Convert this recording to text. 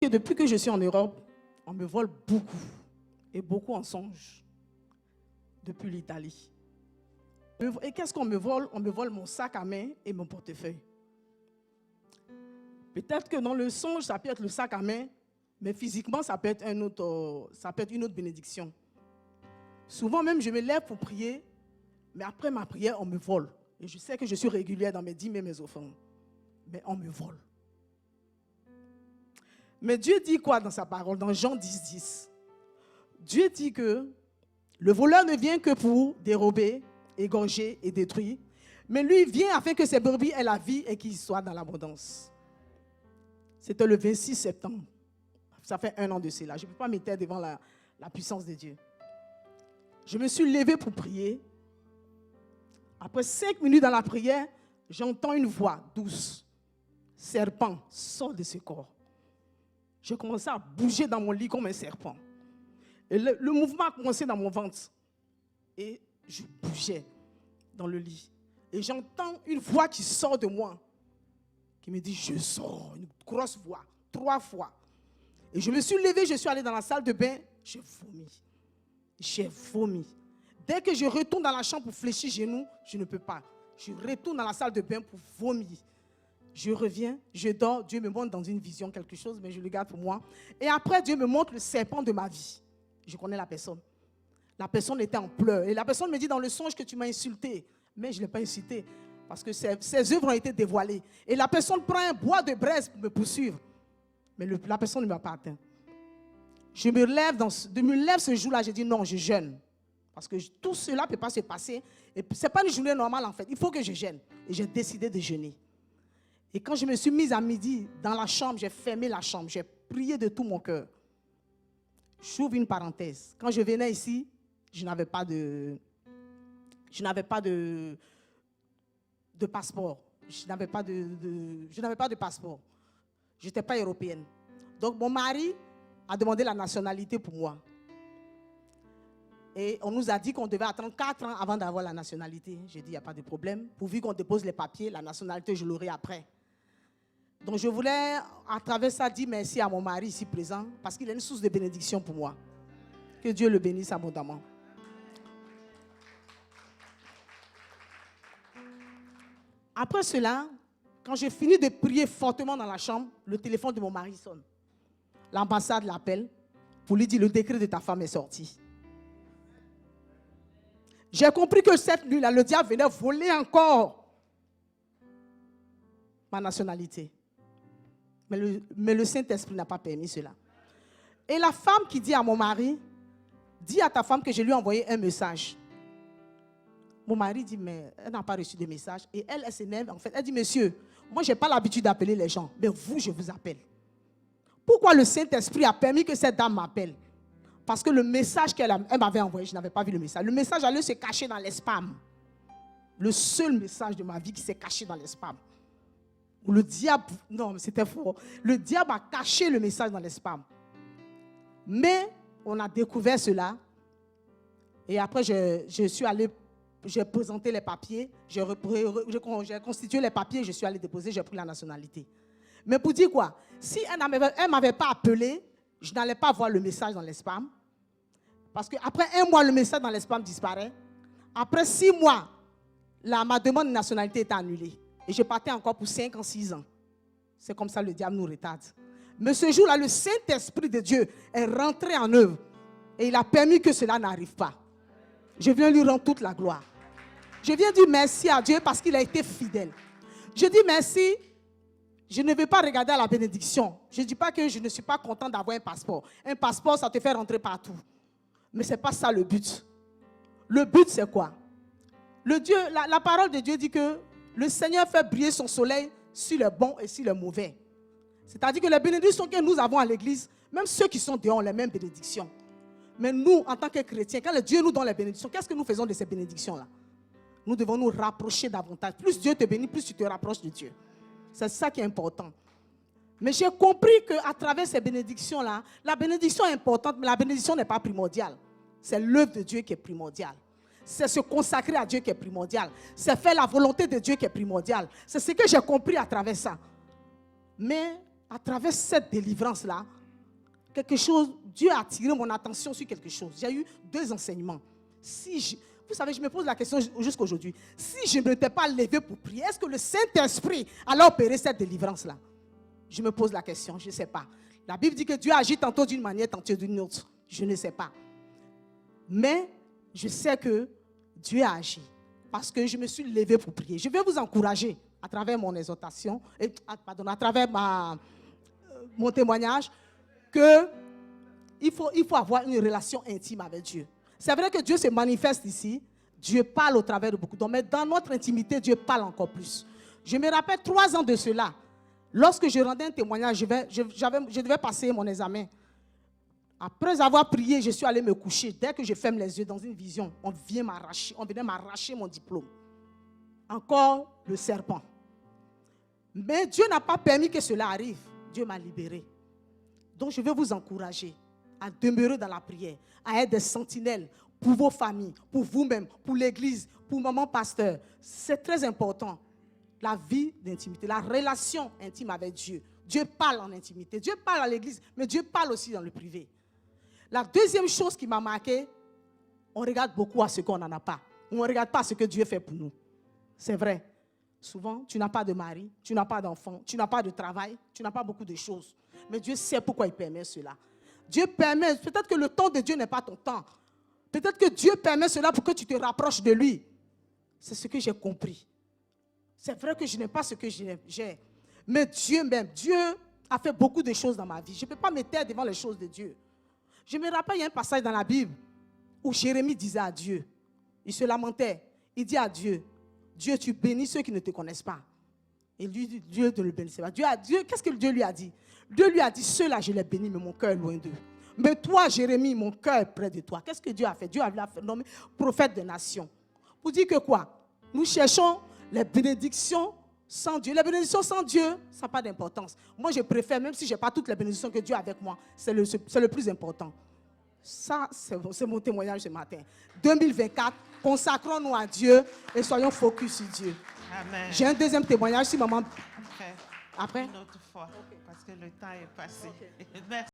Et depuis que je suis en Europe, on me vole beaucoup, et beaucoup en songe, depuis l'Italie. Et qu'est-ce qu'on me vole? On me vole mon sac à main et mon portefeuille. Peut-être que dans le songe, ça peut être le sac à main, mais physiquement, ça peut être une autre bénédiction. Souvent même, je me lève pour prier, mais après ma prière, on me vole. Et je sais que je suis régulière dans mes dîmes et mes offrandes, mais on me vole. Mais Dieu dit quoi dans sa parole? Dans Jean 10, 10. Dieu dit que le voleur ne vient que pour dérober, égorger et détruire, mais lui vient afin que ses brebis aient la vie et qu'ils soient dans l'abondance. C'était le 26 septembre. Ça fait 1 an de cela. Je ne peux pas me taire devant la puissance de Dieu. Je me suis levée pour prier. Après 5 minutes dans la prière, j'entends une voix douce. Serpent, sors de ce corps. J'ai commencé à bouger dans mon lit comme un serpent. Et le mouvement a commencé dans mon ventre. Et je bougeais dans le lit. Et j'entends une voix qui sort de moi, qui me dit, je sors. Une grosse voix, 3 fois. Et je me suis levée, je suis allée dans la salle de bain, j'ai vomi. J'ai vomi. Dès que je retourne dans la chambre pour fléchir genoux, je ne peux pas. Je retourne dans la salle de bain pour vomir. Je reviens, je dors, Dieu me montre dans une vision quelque chose, mais je le garde pour moi. Et après, Dieu me montre le serpent de ma vie. Je connais la personne. La personne était en pleurs. Et la personne me dit dans le songe que tu m'as insulté. Mais je ne l'ai pas insulté parce que ses œuvres ont été dévoilées. Et la personne prend un bois de braise pour me poursuivre. Mais la personne ne m'a pas atteint. Je me lève ce jour-là, j'ai dit non, je jeûne. Parce que tout cela ne peut pas se passer. Et ce n'est pas une journée normale en fait. Il faut que je jeûne. Et j'ai décidé de jeûner. Et quand je me suis mise à midi dans la chambre, j'ai fermé la chambre. J'ai prié de tout mon cœur. J'ouvre une parenthèse. Quand je venais ici, je n'avais pas de passeport. Je n'avais pas de passeport. Je n'étais pas européenne. Donc mon mari a demandé la nationalité pour moi. Et on nous a dit qu'on devait attendre 4 ans avant d'avoir la nationalité. J'ai dit, il n'y a pas de problème. Pourvu qu'on dépose les papiers, la nationalité, je l'aurai après. Donc je voulais, à travers ça, dire merci à mon mari ici présent, parce qu'il est une source de bénédiction pour moi. Que Dieu le bénisse abondamment. Après cela, quand j'ai fini de prier fortement dans la chambre, le téléphone de mon mari sonne. L'ambassade l'appelle pour lui dire, le décret de ta femme est sorti. J'ai compris que cette nuit-là, le diable venait voler encore ma nationalité. Mais le Saint-Esprit n'a pas permis cela. Et la femme qui dit à mon mari, dis à ta femme que je lui ai envoyé un message. Mon mari dit, mais elle n'a pas reçu de message. Et elle s'énerve. En fait, elle dit, monsieur, moi, je n'ai pas l'habitude d'appeler les gens. Mais vous, je vous appelle. Pourquoi le Saint-Esprit a permis que cette dame m'appelle? Parce que le message qu'elle m'avait envoyé, je n'avais pas vu le message. Le message allait se cacher dans les spams. Le seul message de ma vie qui s'est caché dans les spams. Le diable, non, c'était faux. Le diable a caché le message dans les spams. Mais on a découvert cela. Et après, je suis allée, j'ai présenté les papiers, j'ai constitué les papiers, je suis allée déposer, j'ai pris la nationalité. Mais pour dire quoi? Si elle ne m'avait pas appelé, je n'allais pas voir le message dans les spams. Parce qu'après 1 mois, le message dans les spams disparaît. Après 6 mois, ma demande de nationalité était annulée. Et je partais encore pour 5 ans, 6 ans. C'est comme ça le diable nous retarde. Mais ce jour-là, le Saint-Esprit de Dieu est rentré en œuvre. Et il a permis que cela n'arrive pas. Je viens lui rendre toute la gloire. Je viens dire merci à Dieu parce qu'il a été fidèle. Je dis merci. Je ne vais pas regarder à la bénédiction. Je ne dis pas que je ne suis pas content d'avoir un passeport. Un passeport, ça te fait rentrer partout. Mais ce n'est pas ça le but. Le but, c'est quoi? La parole de Dieu dit que le Seigneur fait briller son soleil sur les bons et sur les mauvais. C'est-à-dire que les bénédictions que nous avons à l'église, même ceux qui sont dehors ont les mêmes bénédictions. Mais nous, en tant que chrétiens, quand le Dieu nous donne les bénédictions, qu'est-ce que nous faisons de ces bénédictions-là? Nous devons nous rapprocher davantage. Plus Dieu te bénit, plus tu te rapproches de Dieu. C'est ça qui est important. Mais j'ai compris qu'à travers ces bénédictions-là, la bénédiction est importante, mais la bénédiction n'est pas primordiale. C'est l'œuvre de Dieu qui est primordiale. C'est se consacrer à Dieu qui est primordial. C'est faire la volonté de Dieu qui est primordiale. C'est ce que j'ai compris à travers ça. Mais à travers cette délivrance-là, quelque chose, Dieu a attiré mon attention sur quelque chose. J'ai eu 2 enseignements. Vous savez, je me pose la question jusqu'à aujourd'hui. Si je ne m'étais pas levé pour prier, est-ce que le Saint-Esprit allait opérer cette délivrance-là? Je me pose la question, je ne sais pas. La Bible dit que Dieu agit tantôt d'une manière, tantôt d'une autre. Je ne sais pas. Mais je sais que Dieu a agi parce que je me suis levé pour prier. Je vais vous encourager à travers mon exhortation, à travers mon témoignage, qu'il faut avoir une relation intime avec Dieu. C'est vrai que Dieu se manifeste ici, Dieu parle au travers de beaucoup d'hommes, mais dans notre intimité, Dieu parle encore plus. Je me rappelle 3 ans de cela, lorsque je rendais un témoignage, je devais passer mon examen. Après avoir prié, je suis allé me coucher. Dès que je ferme les yeux dans une vision, on venait m'arracher mon diplôme. Encore le serpent. Mais Dieu n'a pas permis que cela arrive. Dieu m'a libéré. Donc je veux vous encourager à demeurer dans la prière, à être des sentinelles pour vos familles, pour vous-même, pour l'église, pour maman pasteur. C'est très important. La vie d'intimité, la relation intime avec Dieu. Dieu parle en intimité. Dieu parle à l'église, mais Dieu parle aussi dans le privé. La deuxième chose qui m'a marqué, on regarde beaucoup à ce qu'on n'en a pas. On ne regarde pas ce que Dieu fait pour nous. C'est vrai. Souvent, tu n'as pas de mari, tu n'as pas d'enfant, tu n'as pas de travail, tu n'as pas beaucoup de choses. Mais Dieu sait pourquoi il permet cela. Dieu permet, peut-être que le temps de Dieu n'est pas ton temps. Peut-être que Dieu permet cela pour que tu te rapproches de lui. C'est ce que j'ai compris. C'est vrai que je n'ai pas ce que j'ai. Mais Dieu même, Dieu a fait beaucoup de choses dans ma vie. Je ne peux pas me taire devant les choses de Dieu. Je me rappelle, il y a un passage dans la Bible où Jérémie disait à Dieu, il se lamentait, il dit à Dieu, Dieu, tu bénis ceux qui ne te connaissent pas. Et lui, Dieu ne le bénissait pas. Qu'est-ce que Dieu lui a dit? Dieu lui a dit, ceux-là, je les bénis, mais mon cœur est loin d'eux. Mais toi, Jérémie, mon cœur est près de toi. Qu'est-ce que Dieu a fait? Dieu a nommé prophète des nations. Pour dire que quoi? Nous cherchons les bénédictions sans Dieu. Les bénédictions sans Dieu, ça n'a pas d'importance. Moi, je préfère, même si je n'ai pas toutes les bénédictions que Dieu a avec moi, c'est le plus important. Ça, c'est mon témoignage ce matin. 2024, consacrons-nous à Dieu et soyons focus sur Dieu. Amen. J'ai un deuxième témoignage si maman... Après? Après? Une autre fois, parce que le temps est passé. Okay. Merci.